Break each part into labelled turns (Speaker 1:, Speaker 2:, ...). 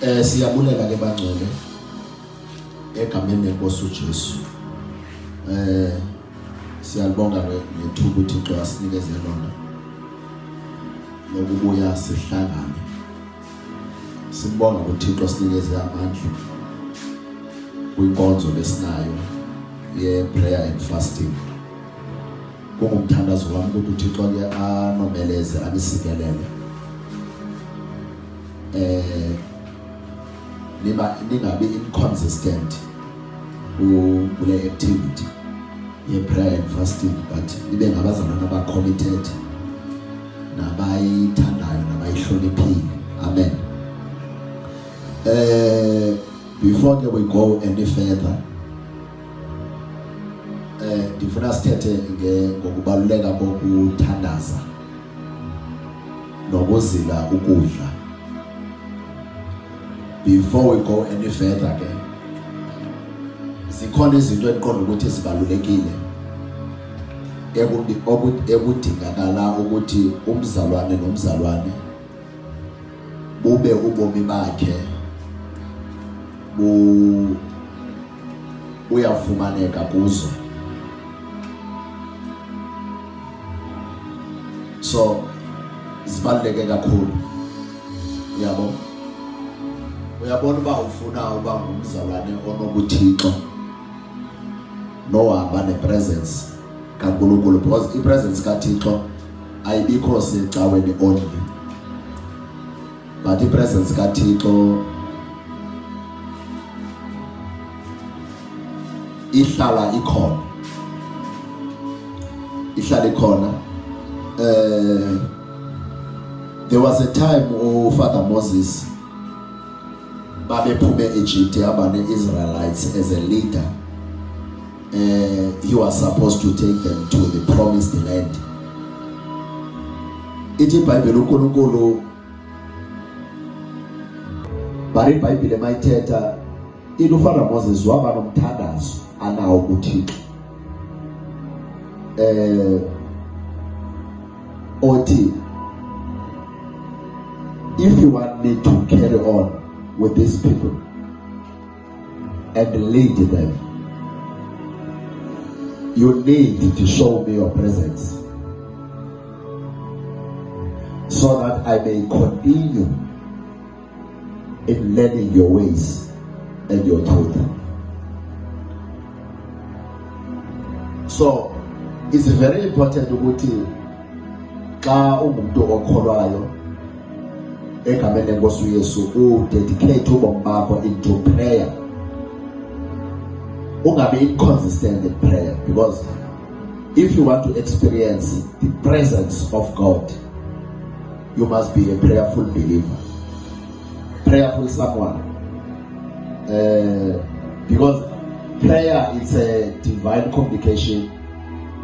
Speaker 1: Siyabulela ke bangcwele egameni lenkosi uJesu. Siyalibonga ngethuba uThixo asinikeze lona lokubuya sihlangane. Sibonga uThixo sinikeze amandla kwinkonzo lesinayo ye-prayer and fasting. Kungumthandazo wami ukuthi uThixo ke anomeleze anisikelele. Ningabi inconsistent kule activity ye-prayer and fasting, but nibe ngabazalwane aba-committed nabayithandayo nabayihloniphile. Amen. Before we go any further, ndifuna sithethe ngokubaluleka kokuthandaza nokuzila ukudla. Before we go any further, zikhona izinto endiqonda ukuthi zibalulekile ekudingakala ukuthi umzalwane nomzalwane bube ubomi bakhe uyafumaneka kuzo. So zibaluleke kakhulu. Uyabona uba ufuna uba ngumzalwane onobuthixo nohamba nepresence kaNkulunkulu, because ipresence kaThixo ayibikho secaweni only, but ipresence kaThixo ihlala ikhona. There was a time Father Moses babephume Egypt abane Israelites as a leader. He was supposed to take them to the promised land. Ithi iBhayibheli uNkulunkulu bari iBhayibheli mayithetha ithi uFather Moses waba nomthandazo anawo kuThixo. Othi, if you want me to carry on with these people and lead them, you need to show me your presence so that I may continue in learning your ways and your truth. So it's very important ukuthi xa umuntu okholwayo egameni lenkosi uYesu dedicate ubomi bakho into prayer. Ungabe inconsistent in prayer, because if you want to experience the presence of God, you must be a prayerful believer, prayerful someone, because prayer is a divine communication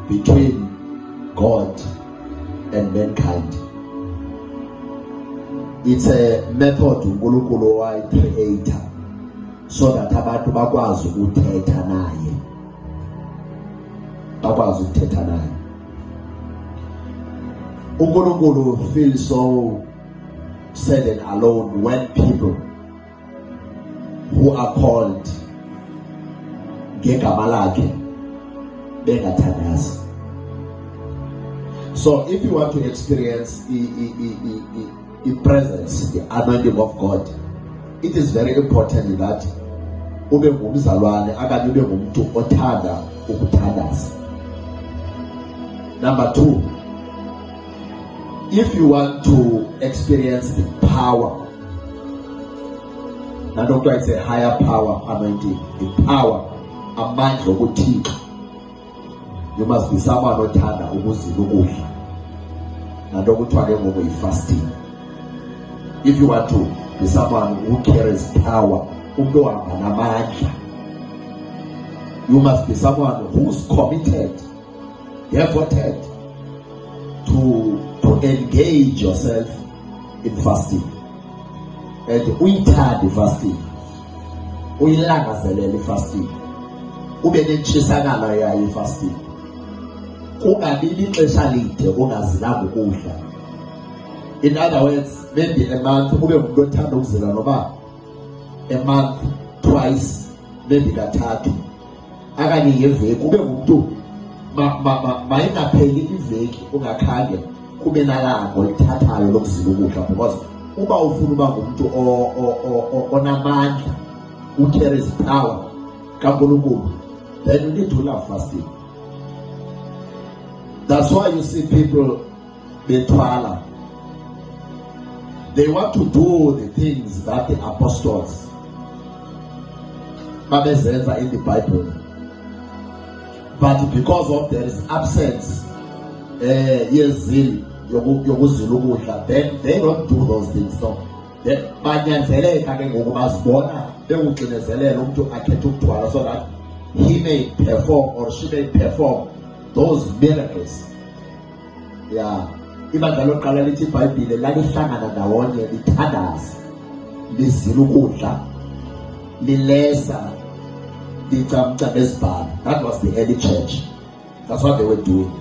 Speaker 1: between God and mankind. It's a method uNkulunkulu wayicreator so that abantu bakwazi ukuthetha naye. uNkulunkulu feels so sad and alone when people who are called ngegama lakhe bengathandazi. So if you want to experience the presence, the anointing of God, it is very important that ube ngumzalwane akanye ube ngumuntu othanda ukuthandaza. Number 2, if you want to experience the power, now doctor, it's a higher power anointing, the power, amandla okuthixo, you must be someone othanda ukuzila ukudla nanto kuthiwa ke ngoku yi-fasting. If you want to be someone who carries power, umuntu ohamba namandla, you must be someone who's committed, devoted to engage yourself in fasting. And uyithande fasting, uyilangazelele fasting, ube nentshisakalo yayo fasting. Ungabi ixesha lide ungazilanga ukudla. In other words, maybe a month ube umuntu othanda ukuzila noba a month, twice, maybe kathathu. Akanye ngeveki ube umuntu mayingapheli iveki ungakhange kube nalanga olithathayo lokuzila ukudla, because uba ufuna uba ngumuntu onamandla, who carries power kaNkulunkulu, then you need to love fasting. That's why you see people bethwala. They want to do the things that the apostles babezenza in the Bible, but because of there is absence, yokuzila ukudla, then they don't do those things. No, then banyanzeleka ke ngoku bazibona bekuxinezelela umuntu akhethe ukuthwala so that he may perform or she may perform those miracles. Yeah, ibandla lokuqala lithi iBhayibhile lalihlangana ndawonye lithandaza, lizila ukudla, lilesa, licamca bezibhalo. That was the early church. That's what they were doing.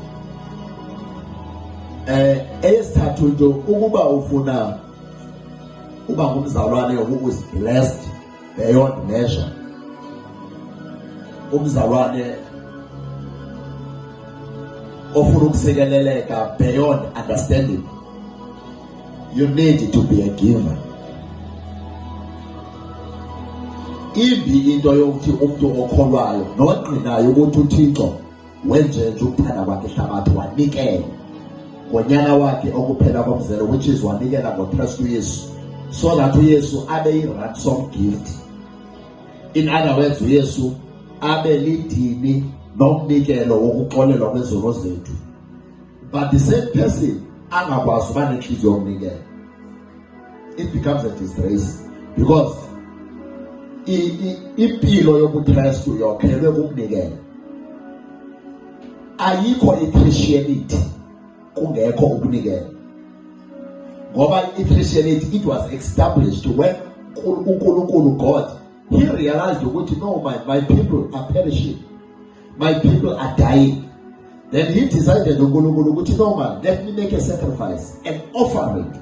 Speaker 1: Eyesithathu nje ukuba ufuna uba ngumzalwane who is blessed beyond measure, umzalwane ofuna ukusikeleleka beyond understanding, you need to be a giver. Imbi into yokuthi umuntu okholwayo noqinayo ukuthi uThixo wenze nje ukuthanda kwakhe ehlabathi wanikela ngonyana wakhe okuphela komzelo, which is wanikela ngoKristu Yesu, so that uYesu abe yi-ransom gift. In other words, uYesu abe lidini nomnikelo wokuxolelwa kwezono zethu. But the same person angakwazi uba nenhliziyo yomnikelo, it becomes a disgrace, because impilo yobuKristu yokhelwe kumnikelo. Ayikho iChristianity kungekho ukunikela, ngoba iChristianity, it was established when uNkulunkulu God, he realized ukuthi no, my people are perishing, my people are dying. Then he decided uNkulunkulu ukuthi no man, let me make a sacrifice, an offering,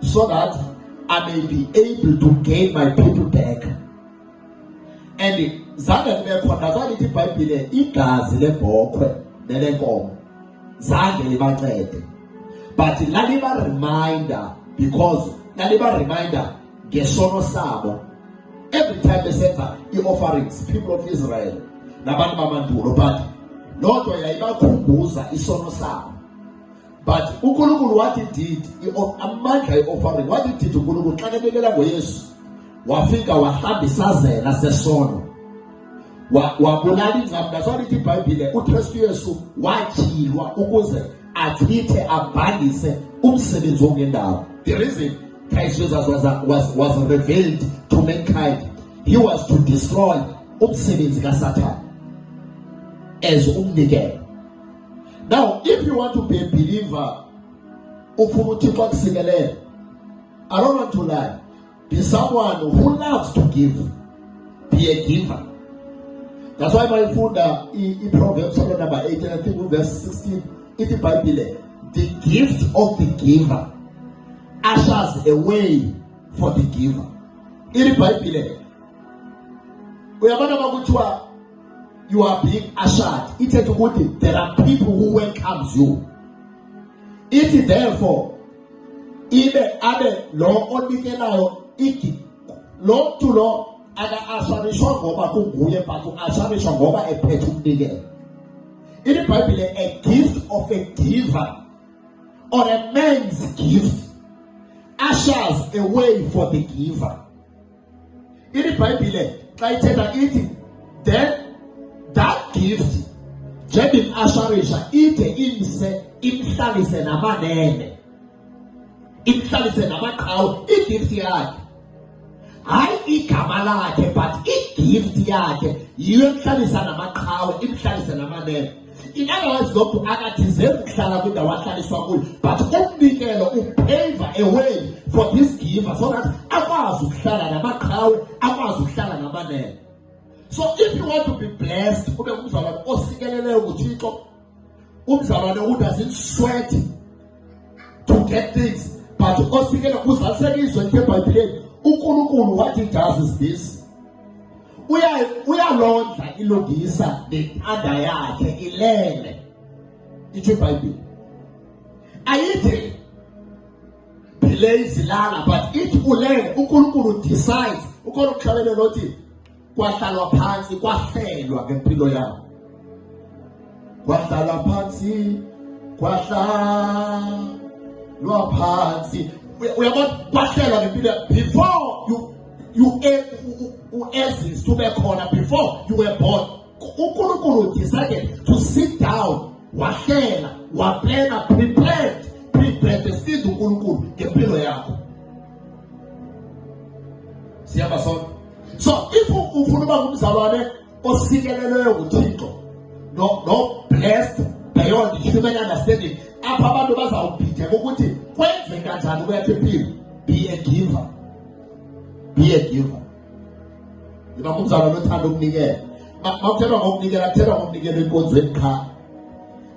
Speaker 1: so that I may be able to gain my people back. And zange libekhona zalithi iBhayibhile igazi lebhokhwe nelenkomo zange libancede, but laliba reminder, because laliba reminder ngesono sabo. Every time besenza i-offerings, people of Israel nabantu bamandulo, but loo nto yayibakhumbuza isono sabo. But uNkulunkulu what he did, amandla i-offering, what he did uNkulunkulu xa kebekela ngoYesu, wafika wahlamba isazela sesono, wabulala inzamo. That's why lithi iBhayibhile uKristu Yesu watyhilwa ukuze achithe abhalise umsebenzi ongendawo. The reason Christ Jesus was revealed to mankind, he was to destroy umsebenzi kaSatan as umnikelo. Now, if you want to be a believer, ufuna uThixo akusikelele, I don't want to lie, be someone who loves to give, be a giver. That's why my funda in Proverbs chapter number 18, I think verse 16, it's the Bible, the gift of the giver ushers a way for the giver. In the Bible, you are being ushered. It's a good thing. There are people who welcomes you. It therefore, even other law only iki law to law and asharishwa ngoba kunguye but asharishwa ngoba ephethe umnikelo. In the Bible, a gift of a giver or a man's gift ushers a way for the giver. In the Bible, then that gift, Jebin Asharisha, imhlalise namanene, imhlalise namaqhawe, igift yakhe. Hayi igama lakhe, but igift yakhe yiyo emhlalisa namaqhawe, imhlalise namanene. In other words, lokhu akathizeli ukuhlala kwindawo ahlaliswa kuyo, but umnikelo upave a way for this giver so that akwazi ukuhlala namaqhawe, akwazi ukuhlala namanene. So if you want to be blessed, ube umzalwane osikeleleyo kuThixo, umzalwane who doesn't sweat to get things, but osikele uzalisekiswe nje eBhayibhelini, uNkulunkulu uNkulunkulu what he does is this. Uyalondla ilungisa lethanda yakhe ilele. Itsho iBhayibhile. Ayithi belazy lala, but ithi ulele uNkulunkulu decides. Ukhona ukuhlabelela othi kwahlalwa phansi kwahlelwa ngempilo yakho. Kwahlalwa phansi kwahlalwa phansi. Uyabona kwahlelwa ngempilo before you exist to be khona, before you were born. uNkulunkulu decided to sit down, wahlela, waplana, prepared still uNkulunkulu ngempilo yakho. Siyaba sonke. So if ufuna uba ngumzalwane osikelelweyo nguThixo, no blessed beyond human understanding, apha abantu bazawubhideka ukuthi kwenzeka njani kweyakho impilo. Be a giver. Be a giver. Yiba ngumzalwane othanda ukunikela. Makuthethwa ngokunikela, kuthethwa ngokunikela enkonzweni qha.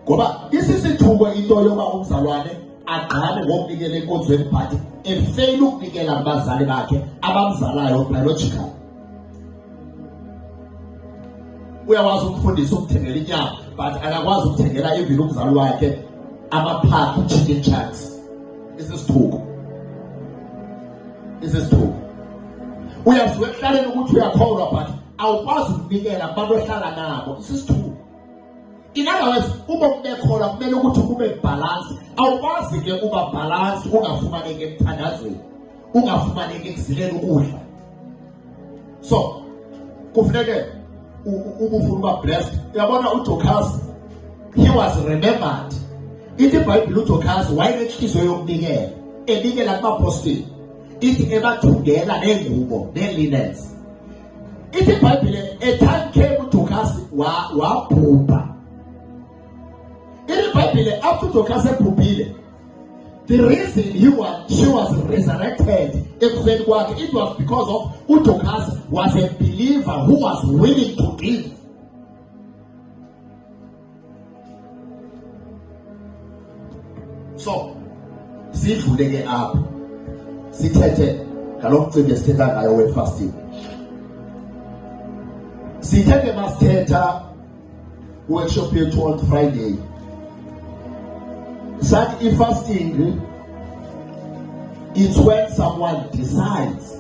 Speaker 1: Ngoba isisithuko into yoba umzalwane agqame ngokunikela enkonzweni, but efeyila ukunikela abazali bakhe abamzalayo biological. Uyakwazi ukufundisa ukuthengela inyama, but akakwazi ukuthengela even umzali wakhe amaphaphu, chicken chunks. Isisithuko. Uyasuke ekuhlaleni ukuthi uyakholwa, but awukwazi ukunikela abantu ohlala nabo. Isisithuko. In other words, uma ukekholwa kumele ukuthi kube balance. Awukwazi ke uba balance ungafumaneki emthandazweni, ungafumaneki ekuzileni ukudla. So kufuneke ubufuna uba blessed. Uyabona uDorcas, he was remembered. Ithi iBhayibhile uDorcas wayenenhliziyo yokunikela, enikela kubaphostoli. Ithi ebathungela nengubo nelinens. Ithi iBhayibhile a time came uDorcas wabhubha. Ithi iBhayibhile after Dorcas ebhubhile, the reason she was resurrected, it was because of Dorcas was a believer who was willing to give. So, sivuleke apha. Sithethe ngalomcimbi esithetha ngayo we-fasting. Sithethe masithetha workshop yethu on Friday. Such fasting, it's when someone decides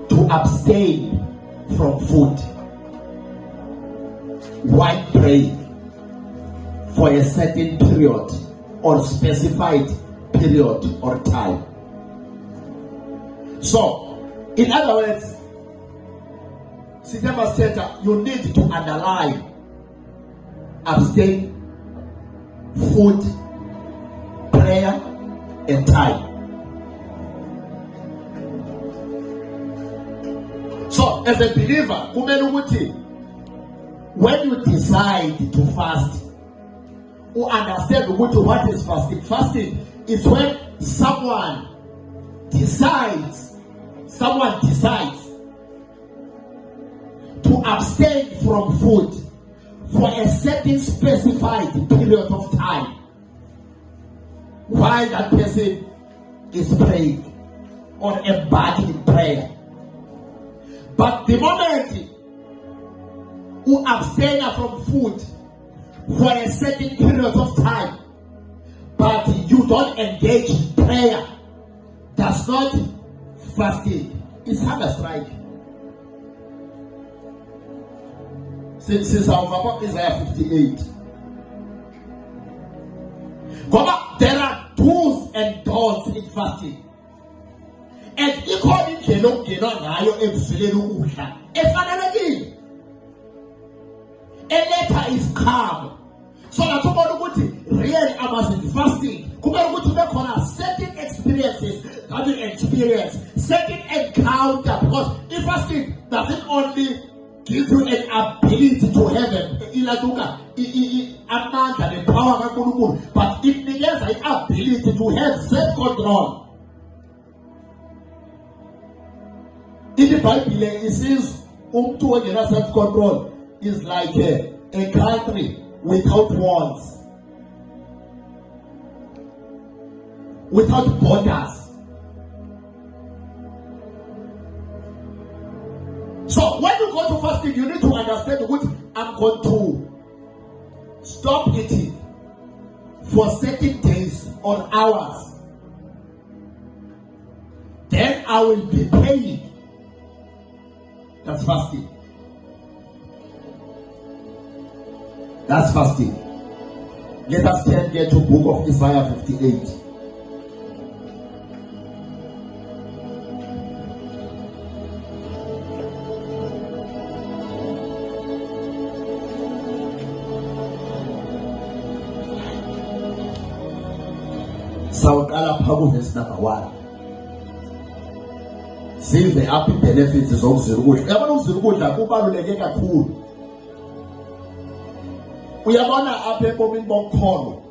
Speaker 1: to abstain from food while praying for a certain period or specified period or time. So, in other words, you need to underline abstain, food, prayer, and time. So, as a believer, when you decide to fast, you understand what is fasting. Fasting is when someone decides to abstain from food for a certain specified period of time while that person is praying or embarking in prayer. But the moment you abstain from food for a certain period of time, but you don't engage in prayer, that's not fasting. It's hunger strike. Since our Isaiah 58. There are do's and don'ts in fasting. And according to a letter is calm. So that really I was in fasting. Certain experiences that you experience, certain encounter, because if fasting doesn't only give you an ability to heaven, the power of God, but it begins an ability to have self-control. In the Bible, it says, self-control is like a country without walls, without borders. you go to fasting, you need to understand what I'm going to stop eating for certain days or hours. Then I will be paying. That's fasting. That's fasting. Let us turn here to book of Isaiah 58. Sawuqala pha verse number 1. Zive apha benefits zokuzila ukudla. Uyabona ukuzila ukudla kubaluleke kakhulu. Uyabona apha ebomini bokholo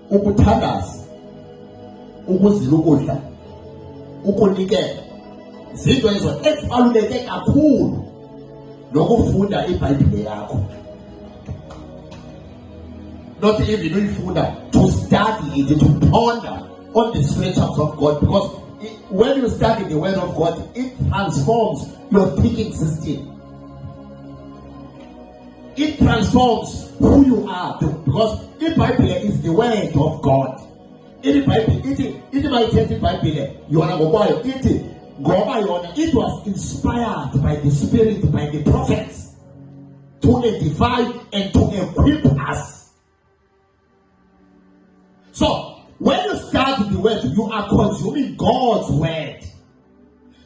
Speaker 1: ukuthandaza, ukuzila ukudla, ukunikela, zinto ezo ezibaluleke kakhulu nokufunda iBhayibhile yakho. Not even uyifunda, to study it, to ponder on the scriptures of God, because when you study the word of God, it transforms your thinking system. It transforms who you are, because the Bible is the word of God. In the Bible, it might take the Bible. You wanna go by it. It was inspired by the Spirit, by the prophets, to edify and to equip us. So, when you study the word, you are consuming God's word.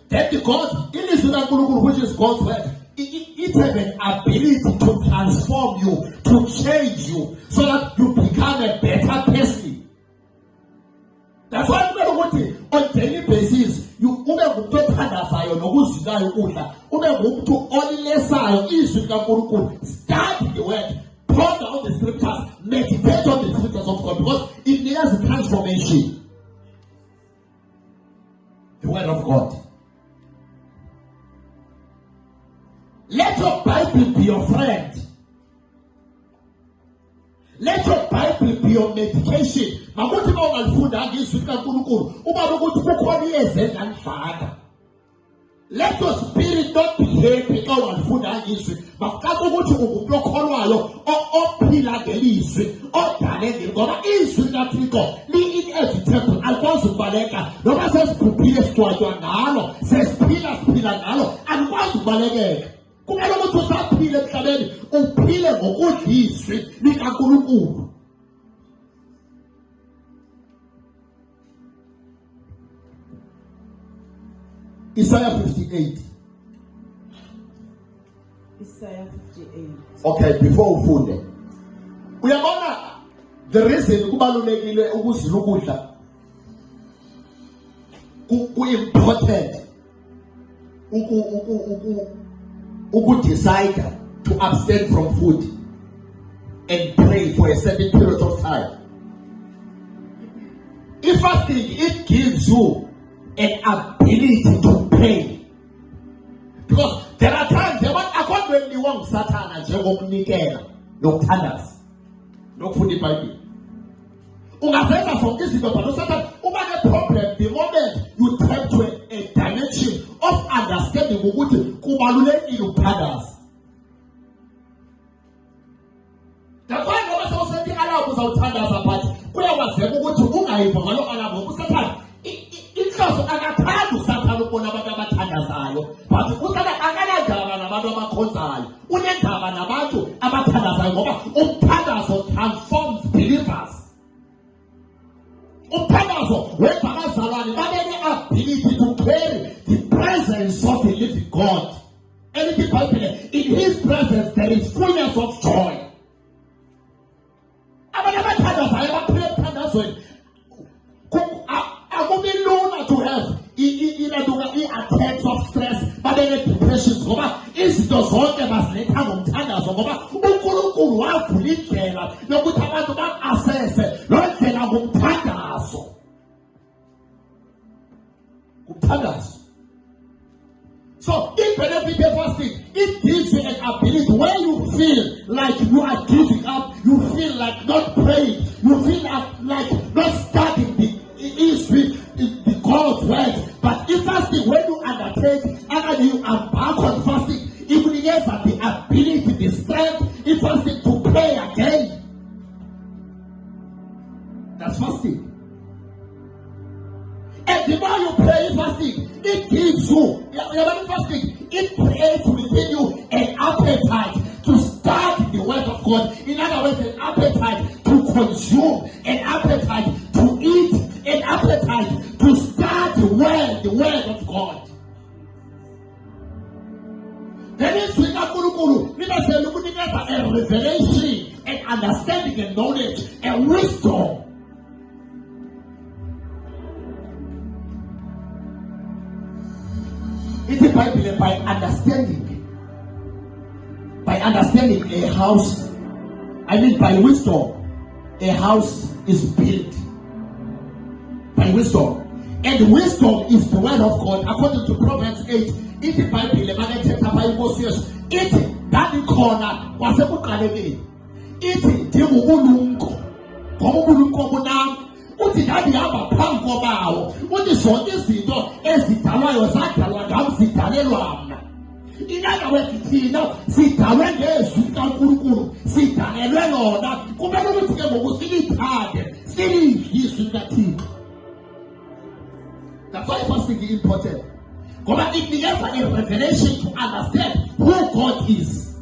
Speaker 1: Then the God, which is God's word, it has an ability to transform you, to change you, so that you become a better person. That's why on daily basis, you study the word, ponder on the scriptures, meditate on the scriptures of God, because it needs a transformation. The word of God. Let your Bible be your friend. Let your Bible be your medication. Let your spirit not be happy on food and history. But that's what you will block or pillar the least or Danny God is not God. Lead in every temple. I want to Baleka. No one says Pupilas to Aguanalo, says Pillar Nalo, and wants to Baleka. Come on to that pillar Cadet or pillar or good history. Nikakuru. Isaiah 58.
Speaker 2: Isaiah 58.
Speaker 1: Okay, before we food them. We are gonna the reason kubalulekile ukuzila ukudla ku-important decide to abstain from food and pray for a certain period of time. If fasting, it gives you an ability to pray, because there are times when you want Satan and Jehovah no tenders, no food in Bible. From this is the problem. The moment you turn to a dimension of understanding you tenders. That's why I was also saying about tenders apart. Where was the because akathanda uSathane ukubona abantu abathandazayo, but uSathane akanandaba nabantu abakhonzayo, unendaba nabantu abathandazayo, ngoba umthandazo transforms believers. Umthandazo wenza abazalwane babe ne-ability to carry the presence of the living God. And in His presence there is fullness of joy. Abantu abathandazayo abaphila emthandazweni to have attacks of stress, but then depressions. Izinto zonke baziletha ngomthandazo ngoba uNkulunkulu wavula indlela yokuthi abantu ba-assesse lo ndlela ngomthandazo. Ngomthandazo. So in benefit of fasting, it gives you an ability where you feel like you are giving up, you feel like not praying, you feel like not studying the God's word. But if fasting, when you undertake and you embark on And the more you pray fasting, it gives you, fasting, it creates within you an appetite to start the word of God. In other words, an appetite to consume, an appetite to eat, an appetite to start the word of God. Then it's with a revelation, and understanding, and knowledge, and wisdom. It's the Bible by understanding. By understanding a house, by wisdom, a house is built. By wisdom. And wisdom is the word of God, according to Proverbs 8. It's the Bible, it that corner was a book. It what did I have a pump about? What is on this? As the Tala was in other words, you know, Sitana, yes, Sitana, Sitana, that Kumano together was still hard, still used to that team. That's why fasting is important. God, it begins a revelation to understand who God is.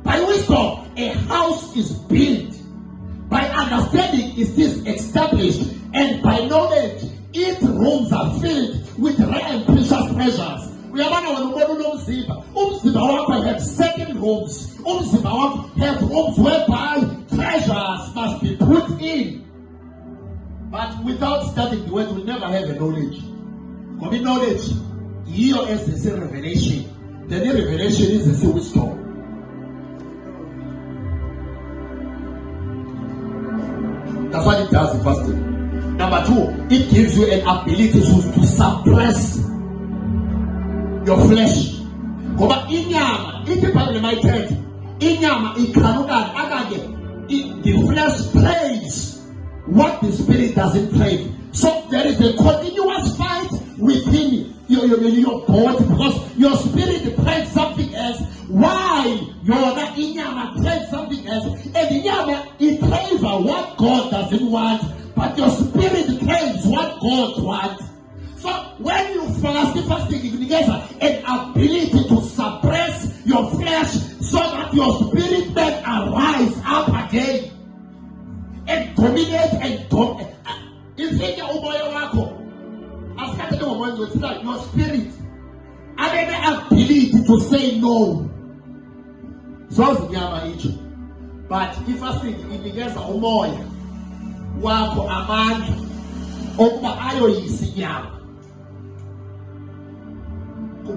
Speaker 1: By wisdom, a house is built. By understanding, is this established, and by knowledge, its rooms are filled with rare and precious treasures. We are have second rooms. Have rooms whereby treasures must be put in. But without studying the word, we'll never have a knowledge. For the knowledge, here is the revelation. The revelation is the wisdom. That's what it does in fasting. Number two, it gives you an ability to suppress your flesh. Because the flesh craves what the spirit doesn't crave. So there is a continuous fight within your body, because your spirit craves something else, while your inyama craves something else, and the inyama it craves what God doesn't want, but your spirit craves what God wants. So when you fasting it gives an ability to suppress your flesh so that your spirit can arise up again and dominate and dominate. Your spirit and an ability to say no. So but if fasting it begins a more wako amanda okuma ayo yisinyama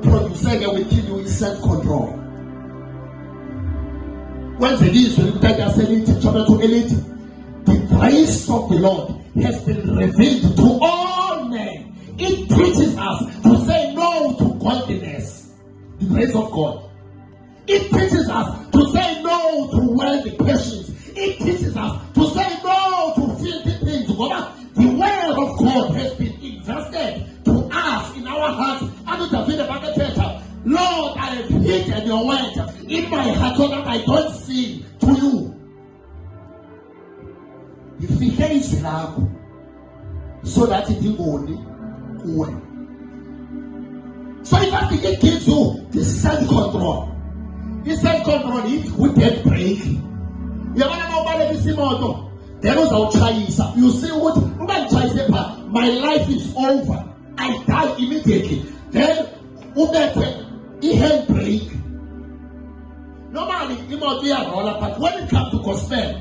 Speaker 1: producing within you is self-control. When the news will take us into chapter 8, the grace of the Lord has been revealed to all men. It teaches us to say no to godliness. The grace of God. It teaches us to say no to worldly passions. It teaches us to say no to filthy things. The word of God has been invested to us in our hearts. Lord, I have hidden your word in my heart so that I don't sin to you. If the hair is love, so that it will only well. So it gives you the self-control. The self-control is with that break. You see what? My life is over. I die immediately. Then he had break. Normally, he might be a roller, but when it comes to gospel,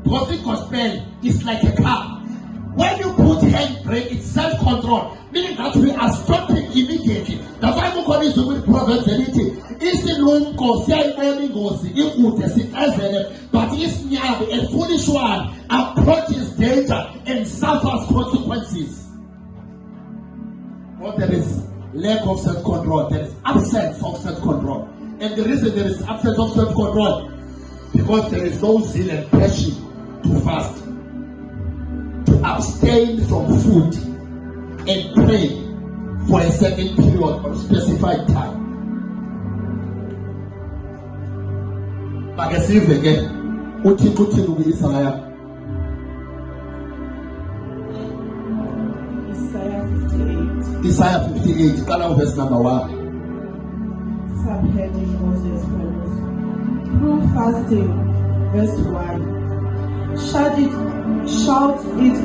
Speaker 1: because the gospel is like a car. When you put handbrake, it's self-control, meaning that we are stopping immediately. That's why we call this with Proverbs 18. It's in room, but it's near a foolish one approaches danger and suffers consequences. Well, there is lack of self-control, there is absence of self-control. And the reason there is absence of self-control, because there is no zeal and passion to fast, to abstain from food and pray for a certain period or specified time. Like I said again,
Speaker 2: Isaiah
Speaker 1: Isaiah 58, qala verse number 1.
Speaker 2: Subheading goes as follows. Through fasting, verse 1. Shout it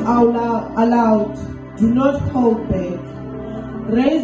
Speaker 2: aloud. Do not hold back. Raise